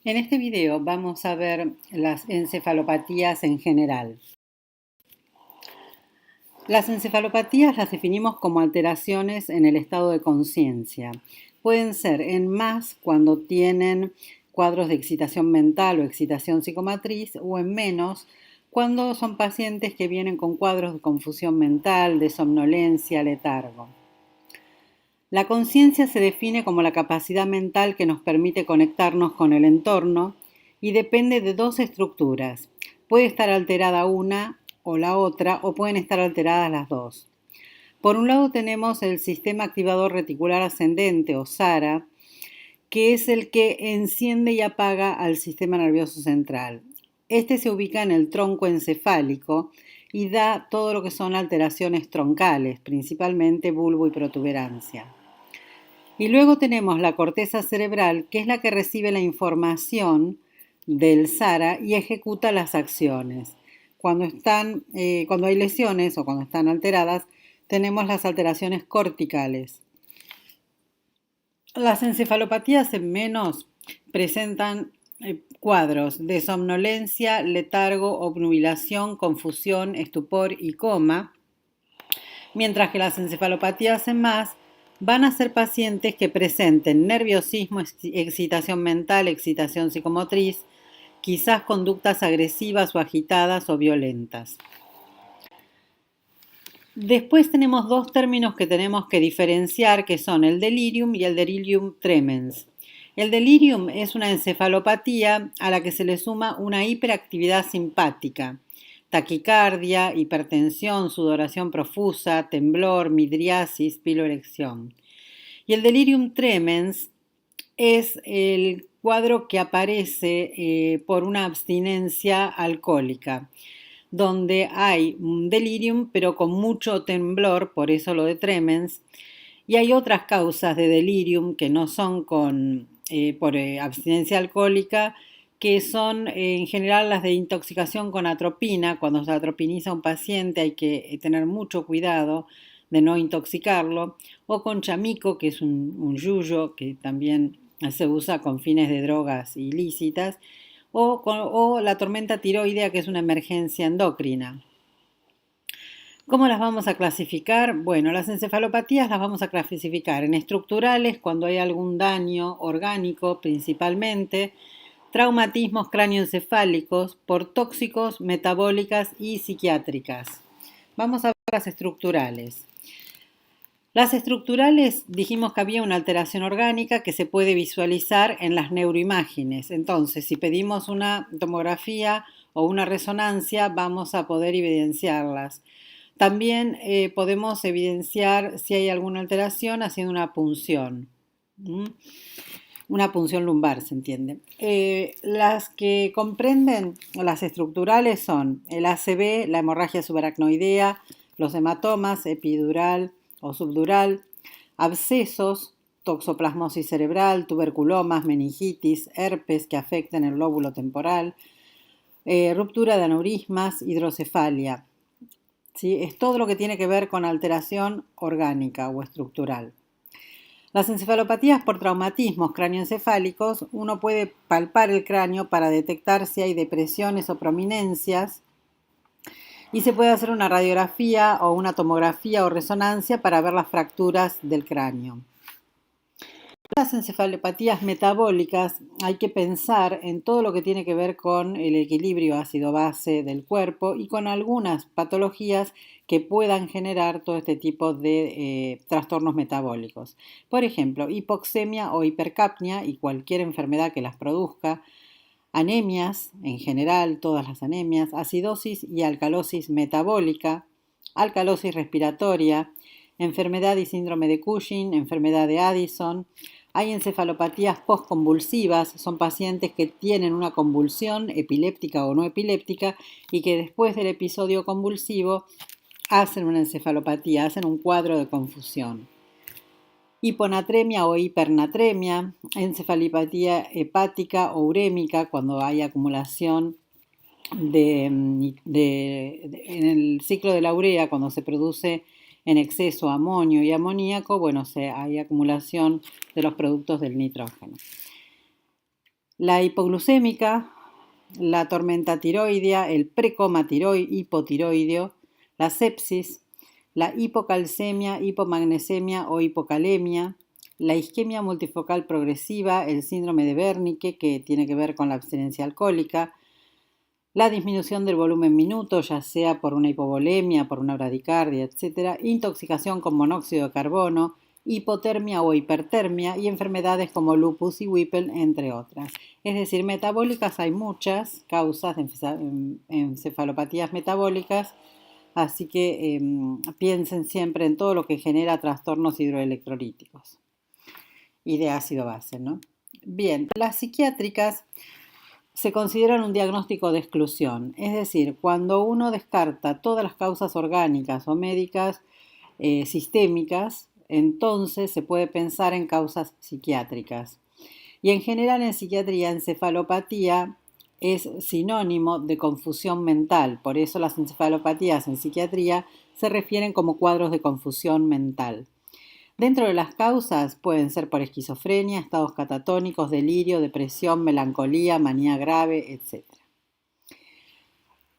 En este video vamos a ver las encefalopatías en general. Las encefalopatías las definimos como alteraciones en el estado de conciencia. Pueden ser en más cuando tienen cuadros de excitación mental o excitación psicomotriz, o en menos cuando son pacientes que vienen con cuadros de confusión mental, de somnolencia, letargo. La conciencia se define como la capacidad mental que nos permite conectarnos con el entorno y depende de dos estructuras. Puede estar alterada una o la otra, o pueden estar alteradas las dos. Por un lado tenemos el sistema activador reticular ascendente o SARA, que es el que enciende y apaga al sistema nervioso central. Este se ubica en el tronco encefálico y da todo lo que son alteraciones troncales, principalmente bulbo y protuberancia. Y luego tenemos la corteza cerebral, que es la que recibe la información del SARA y ejecuta las acciones. Cuando hay lesiones o cuando están alteradas, tenemos las alteraciones corticales. Las encefalopatías en menos presentan cuadros de somnolencia, letargo, obnubilación, confusión, estupor y coma, mientras que las encefalopatías en más van a ser pacientes que presenten nerviosismo, excitación mental, excitación psicomotriz, quizás conductas agresivas o agitadas o violentas. Después tenemos dos términos que tenemos que diferenciar, que son el delirium y el delirium tremens. El delirium es una encefalopatía a la que se le suma una hiperactividad simpática, taquicardia, hipertensión, sudoración profusa, temblor, midriasis, piloerección. Y el delirium tremens es el cuadro que aparece por una abstinencia alcohólica, donde hay un delirium pero con mucho temblor, por eso lo de tremens, y hay otras causas de delirium que no son por abstinencia alcohólica, que son en general las de intoxicación con atropina. Cuando se atropiniza a un paciente hay que tener mucho cuidado de no intoxicarlo, o con chamico, que es un yuyo que también se usa con fines de drogas ilícitas, o la tormenta tiroidea, que es una emergencia endocrina. ¿Cómo las vamos a clasificar? Bueno, las encefalopatías las vamos a clasificar en estructurales cuando hay algún daño orgánico principalmente, traumatismos cráneoencefálicos, por tóxicos, metabólicas y psiquiátricas. Vamos a ver las estructurales. Las estructurales dijimos que había una alteración orgánica que se puede visualizar en las neuroimágenes. Entonces, si pedimos una tomografía o una resonancia, vamos a poder evidenciarlas. También podemos evidenciar si hay alguna alteración haciendo una punción. Una punción lumbar, se entiende. Las que comprenden las estructurales son el ACV, la hemorragia subaracnoidea, los hematomas, epidural o subdural, abscesos, toxoplasmosis cerebral, tuberculomas, meningitis, herpes que afecten el lóbulo temporal, ruptura de aneurismas, hidrocefalia. ¿Sí? Es todo lo que tiene que ver con alteración orgánica o estructural. Las encefalopatías por traumatismos cráneoencefálicos, uno puede palpar el cráneo para detectar si hay depresiones o prominencias, y se puede hacer una radiografía o una tomografía o resonancia para ver las fracturas del cráneo. Las encefalopatías metabólicas hay que pensar en todo lo que tiene que ver con el equilibrio ácido-base del cuerpo y con algunas patologías que puedan generar todo este tipo de trastornos metabólicos. Por ejemplo, hipoxemia o hipercapnia y cualquier enfermedad que las produzca, anemias en general, todas las anemias, acidosis y alcalosis metabólica, alcalosis respiratoria, enfermedad y síndrome de Cushing, enfermedad de Addison. Hay encefalopatías postconvulsivas, son pacientes que tienen una convulsión epiléptica o no epiléptica y que después del episodio convulsivo hacen una encefalopatía, hacen un cuadro de confusión. Hiponatremia o hipernatremia, encefalopatía hepática o urémica cuando hay acumulación en el ciclo de la urea, cuando se produce en exceso amonio y amoníaco, bueno, hay acumulación de los productos del nitrógeno. La hipoglucémica, la tormenta tiroidea, el precoma hipotiroideo, la sepsis, la hipocalcemia, hipomagnesemia o hipocalemia, la isquemia multifocal progresiva, el síndrome de Wernicke, que tiene que ver con la abstinencia alcohólica, la disminución del volumen minuto, ya sea por una hipovolemia, por una bradicardia, etc., intoxicación con monóxido de carbono, hipotermia o hipertermia y enfermedades como lupus y Whipple, entre otras. Es decir, metabólicas hay muchas causas de encefalopatías metabólicas, así que piensen siempre en todo lo que genera trastornos hidroelectrolíticos y de ácido base, ¿no? Bien, las psiquiátricas se consideran un diagnóstico de exclusión, es decir, cuando uno descarta todas las causas orgánicas o médicas sistémicas, entonces se puede pensar en causas psiquiátricas. Y en general en psiquiatría, encefalopatía es sinónimo de confusión mental, por eso las encefalopatías en psiquiatría se refieren como cuadros de confusión mental. Dentro de las causas pueden ser por esquizofrenia, estados catatónicos, delirio, depresión, melancolía, manía grave, etc.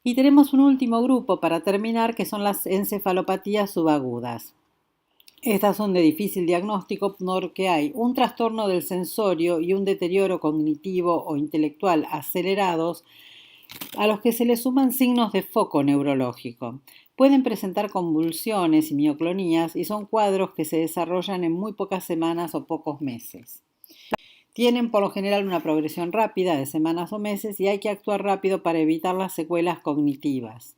Y tenemos un último grupo para terminar, que son las encefalopatías subagudas. Estas son de difícil diagnóstico porque hay un trastorno del sensorio y un deterioro cognitivo o intelectual acelerados a los que se le suman signos de foco neurológico. Pueden presentar convulsiones y mioclonías y son cuadros que se desarrollan en muy pocas semanas o pocos meses. Tienen por lo general una progresión rápida de semanas o meses y hay que actuar rápido para evitar las secuelas cognitivas.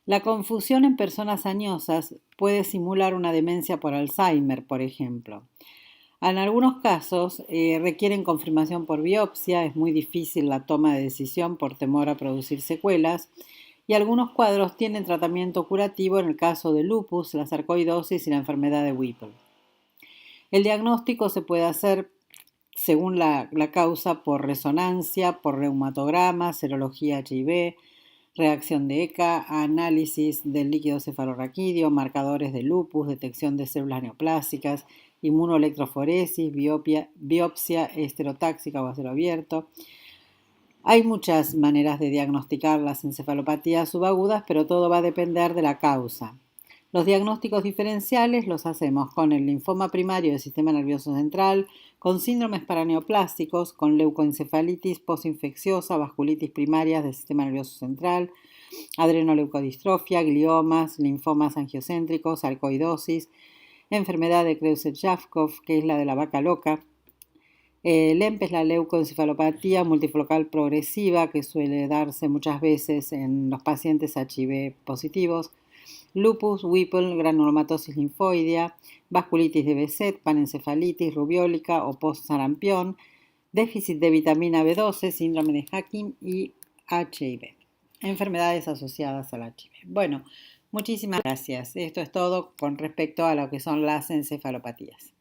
La confusión en personas añosas puede simular una demencia por Alzheimer, por ejemplo. En algunos casos requieren confirmación por biopsia, es muy difícil la toma de decisión por temor a producir secuelas, y algunos cuadros tienen tratamiento curativo en el caso de lupus, la sarcoidosis y la enfermedad de Whipple. El diagnóstico se puede hacer según la causa por resonancia, por reumatograma, serología HIV, reacción de ECA, análisis del líquido cefalorraquídeo, marcadores de lupus, detección de células neoplásicas, inmunoelectroforesis, biopsia esterotáxica o a cielo abierto. Hay muchas maneras de diagnosticar las encefalopatías subagudas, pero todo va a depender de la causa. Los diagnósticos diferenciales los hacemos con el linfoma primario del sistema nervioso central, con síndromes paraneoplásticos, con leucoencefalitis postinfecciosa, vasculitis primarias del sistema nervioso central, adrenoleucodistrofia, gliomas, linfomas angiocéntricos, sarcoidosis, enfermedad de Kreuzer-Jakob, que es la de la vaca loca. LEMP es la leucoencefalopatía multifocal progresiva, que suele darse muchas veces en los pacientes HIV positivos. Lupus, Whipple, granulomatosis linfoidea, vasculitis de Behçet, panencefalitis rubiólica o post-sarampión, déficit de vitamina B12, síndrome de Hakim y HIV. Enfermedades asociadas al HIV. Bueno, muchísimas gracias. Esto es todo con respecto a lo que son las encefalopatías.